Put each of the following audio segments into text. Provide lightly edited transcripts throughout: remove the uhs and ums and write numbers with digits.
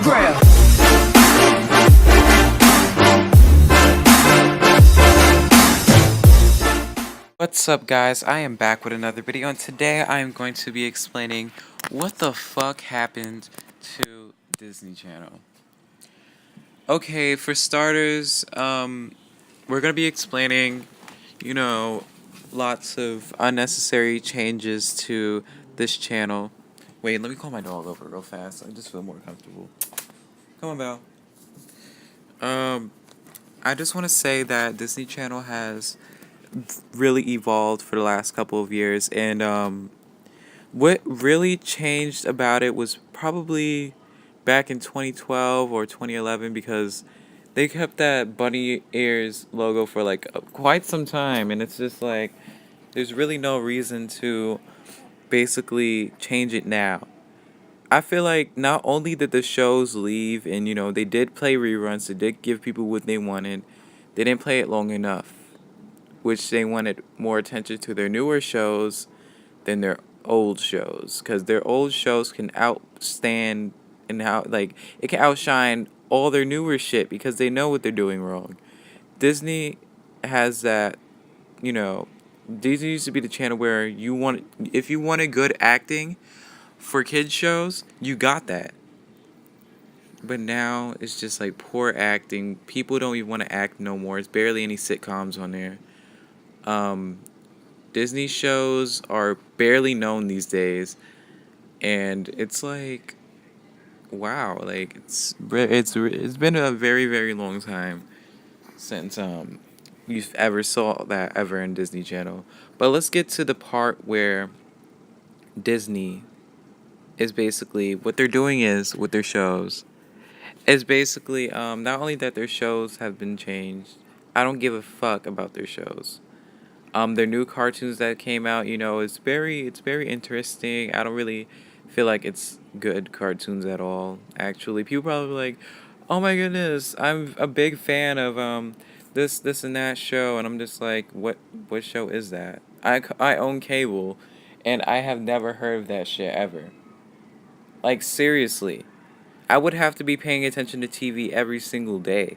ground. What's up, guys? I am back with another video, and today I am going to be explaining what the fuck happened to Disney Channel. Okay, for starters, we're gonna be explaining, you know, lots of unnecessary changes to this channel. Wait, let me call my dog over real fast. I just feel more comfortable. Come on, Belle. I just want to say that Disney Channel has really evolved for the last couple of years, and what really changed about it was probably back in 2012 or 2011, because they kept that bunny ears logo for like quite some time, and it's just like there's really no reason to basically change it now. I feel like not only did the shows leave, and they did play reruns, they did give people what they wanted, they didn't play it long enough, which they wanted more attention to their newer shows than their old shows, because their old shows can outstand and it can outshine all their newer shit because they know what they're doing wrong. Disney has that, you know, Disney used to be the channel where if you wanted good acting for kids shows, you got that. But now it's just like poor acting. People don't even want to act no more. There's barely any sitcoms on there. Disney shows are barely known these days, and it's like, wow, like it's been a very, very long time since you've ever saw that ever in Disney Channel. But let's get to the part where Disney is basically what they're doing is with their shows is basically not only that their shows have been changed. I don't give a fuck about their shows. Their new cartoons that came out, it's very interesting. I don't really feel like it's good cartoons at all. Actually, people probably like, oh my goodness, I'm a big fan of this and that show, and I'm just like, what show is that? I own cable, and I have never heard of that shit ever. Like, seriously, I would have to be paying attention to TV every single day,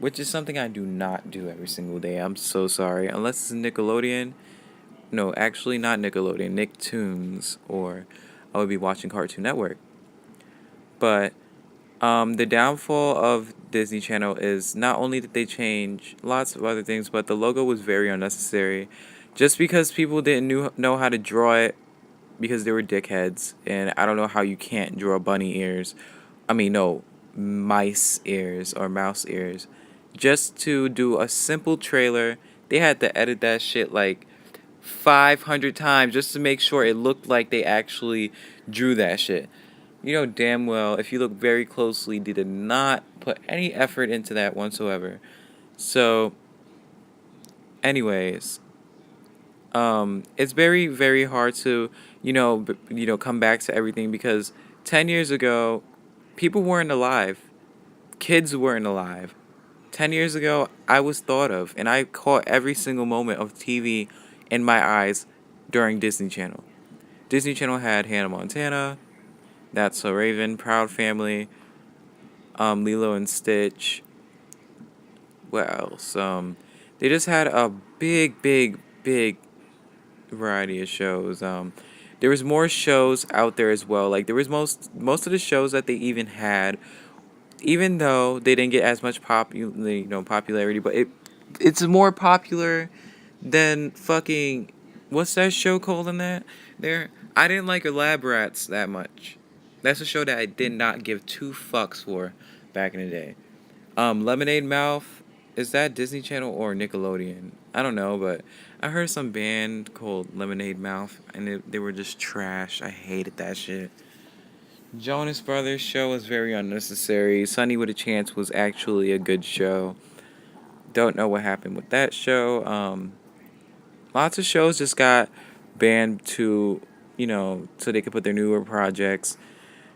which is something I do not do every single day. I'm so sorry. Unless it's Nickelodeon. No, actually not Nickelodeon. Nicktoons. Or I would be watching Cartoon Network. But the downfall of Disney Channel is not only that they change lots of other things, but the logo was very unnecessary. Just because people didn't know how to draw it because they were dickheads. And I don't know how you can't draw bunny ears. I mean, no, mice ears or mouse ears. Just to do a simple trailer, they had to edit that shit like 500 times just to make sure it looked like they actually drew that shit. You know damn well, if you look very closely, they did not put any effort into that whatsoever. So, anyways, it's very, very hard to, come back to everything, because 10 years ago, people weren't alive. Kids weren't alive. 10 years ago, I was thought of, and I caught every single moment of TV in my eyes during Disney Channel. Disney Channel had Hannah Montana, That's So Raven, Proud Family, Lilo and Stitch. What else? They just had a big, big, big variety of shows. There was more shows out there as well. Like, there was most of the shows that they even had, even though they didn't get as much popularity, but it's more popular than fucking, what's that show called in that? I didn't like Lab Rats that much. That's a show that I did not give two fucks for back in the day. Lemonade Mouth, is that Disney Channel or Nickelodeon? I don't know, but I heard some band called Lemonade Mouth, and they were just trash. I hated that shit. Jonas Brothers show was very unnecessary. Sunny with a Chance was actually a good show. Don't know what happened with that show. Lots of shows just got banned so they could put their newer projects.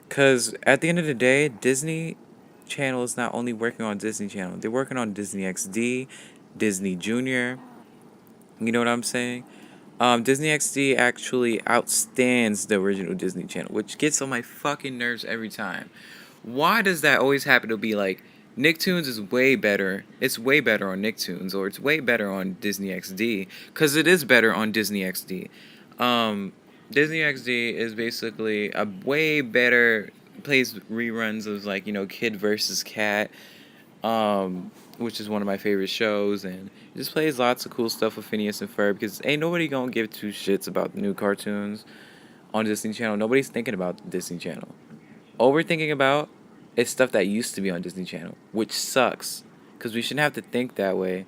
Because at the end of the day, Disney Channel is not only working on Disney Channel, they're working on Disney XD, Disney Junior. You know what I'm saying? Disney XD actually outstands the original Disney Channel, which gets on my fucking nerves every time. Why does that always happen to be like Nicktoons is way better? It's way better on Nicktoons, or it's way better on Disney XD, because it is better on Disney XD. Um, Disney XD is basically a way better, plays reruns of like, Kid versus Cat, which is one of my favorite shows, and it just plays lots of cool stuff with Phineas and Ferb, because ain't nobody gonna give two shits about the new cartoons on Disney Channel. Nobody's thinking about Disney Channel. All we're thinking about is stuff that used to be on Disney Channel, which sucks, because we shouldn't have to think that way.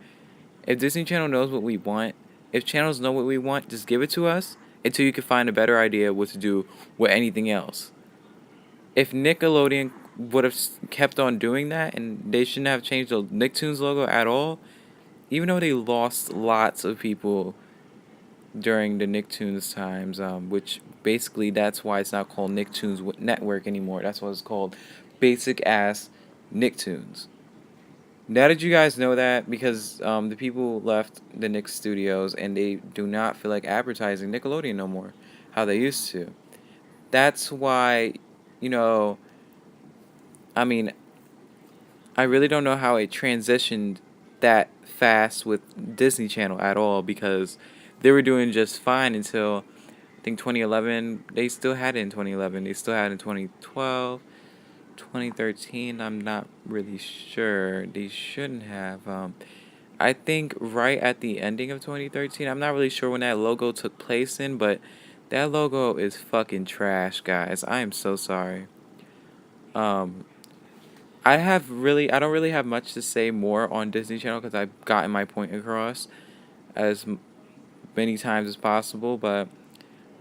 If Disney Channel knows what we want, if channels know what we want, just give it to us until you can find a better idea what to do with anything else. If Nickelodeon would have kept on doing that, and they shouldn't have changed the Nicktoons logo at all, even though they lost lots of people during the Nicktoons times, which basically that's why it's not called Nicktoons Network anymore. That's what it's called, basic ass Nicktoons. Now that you guys know that, because the people left the Nick Studios and they do not feel like advertising Nickelodeon no more, how they used to. That's why, you know, I mean, I really don't know how it transitioned that fast with Disney Channel at all, because they were doing just fine until I think 2011. They still had it in 2011. They still had it in 2012, 2013. I'm not really sure. They shouldn't have. I think right at the ending of 2013. I'm not really sure when that logo took place in, but that logo is fucking trash, guys. I am so sorry. Um, I don't really have much to say more on Disney Channel, because I've gotten my point across as many times as possible. But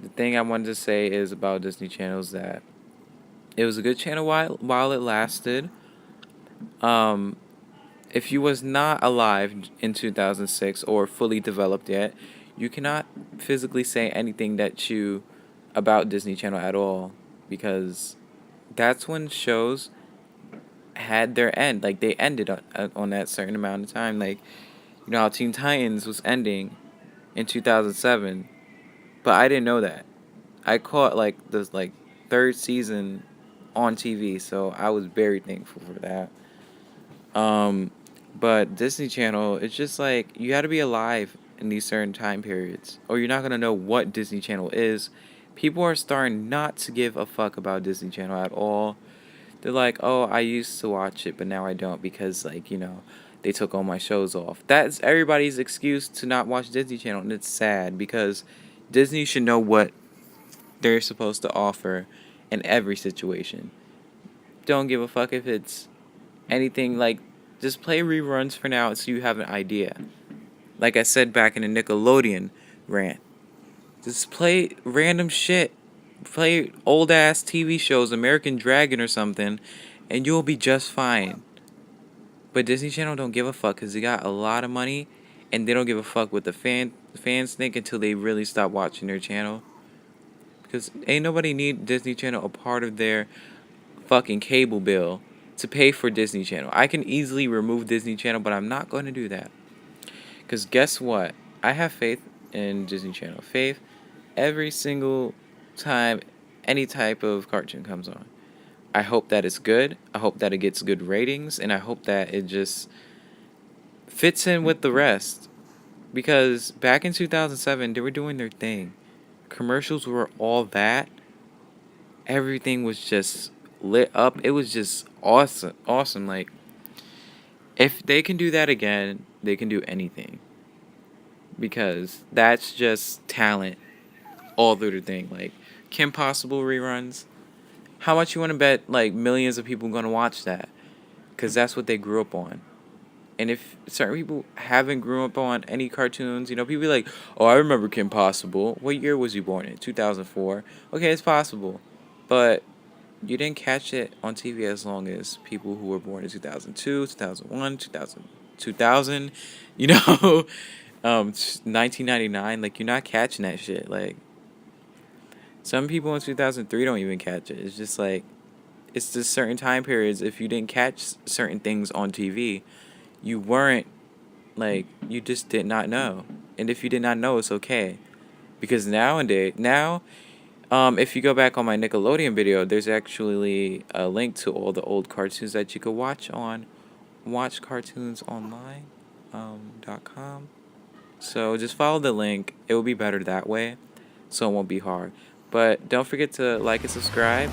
the thing I wanted to say is about Disney Channel is that it was a good channel while it lasted. Um, if you was not alive in 2006 or fully developed yet, you cannot physically say anything that you about Disney Channel at all, because that's when shows had their end. Like, they ended on that certain amount of time. Like, how Teen Titans was ending in 2007, but I didn't know that. I caught like the third season on TV, so I was very thankful for that. Um, but Disney Channel, it's just like you got to be alive in these certain time periods, or you're not gonna know what Disney Channel is. People are starting not to give a fuck about Disney Channel at all. They're like, oh, I used to watch it, but now I don't, because they took all my shows off. That's everybody's excuse to not watch Disney Channel, and it's sad, because Disney should know what they're supposed to offer in every situation. Don't give a fuck if it's anything, like, just play reruns for now so you have an idea. Like I said back in the Nickelodeon rant, just play random shit. Play old ass TV shows, American Dragon or something, and you'll be just fine. But Disney Channel don't give a fuck, because they got a lot of money, and they don't give a fuck what the fans think until they really stop watching their channel. Because ain't nobody need Disney Channel a part of their fucking cable bill to pay for Disney Channel. I can easily remove Disney Channel, but I'm not going to do that. Because guess what? I have faith in Disney Channel. Faith every single time any type of cartoon comes on. I hope that it's good. I hope that it gets good ratings. And I hope that it just fits in with the rest. Because back in 2007, they were doing their thing. Commercials were all that. Everything was just lit up. It was just awesome. Awesome. Like, if they can do that again, they can do anything. Because that's just talent all through the thing. Like, Kim Possible reruns. How much you want to bet, like, millions of people going to watch that? Because that's what they grew up on. And if certain people haven't grown up on any cartoons, people be like, oh, I remember Kim Possible. What year was you born in? 2004. Okay, it's possible. But you didn't catch it on TV as long as people who were born in 2002, 2001, 2000, 1999. Like, you're not catching that shit. Like, some people in 2003 don't even catch it. It's just like, it's just certain time periods. If you didn't catch certain things on TV, you weren't, like, you just did not know. And if you did not know, it's okay. Because now, If you go back on my Nickelodeon video, there's actually a link to all the old cartoons that you could watch on watchcartoonsonline.com. So just follow the link. It will be better that way, so it won't be hard. But don't forget to like and subscribe.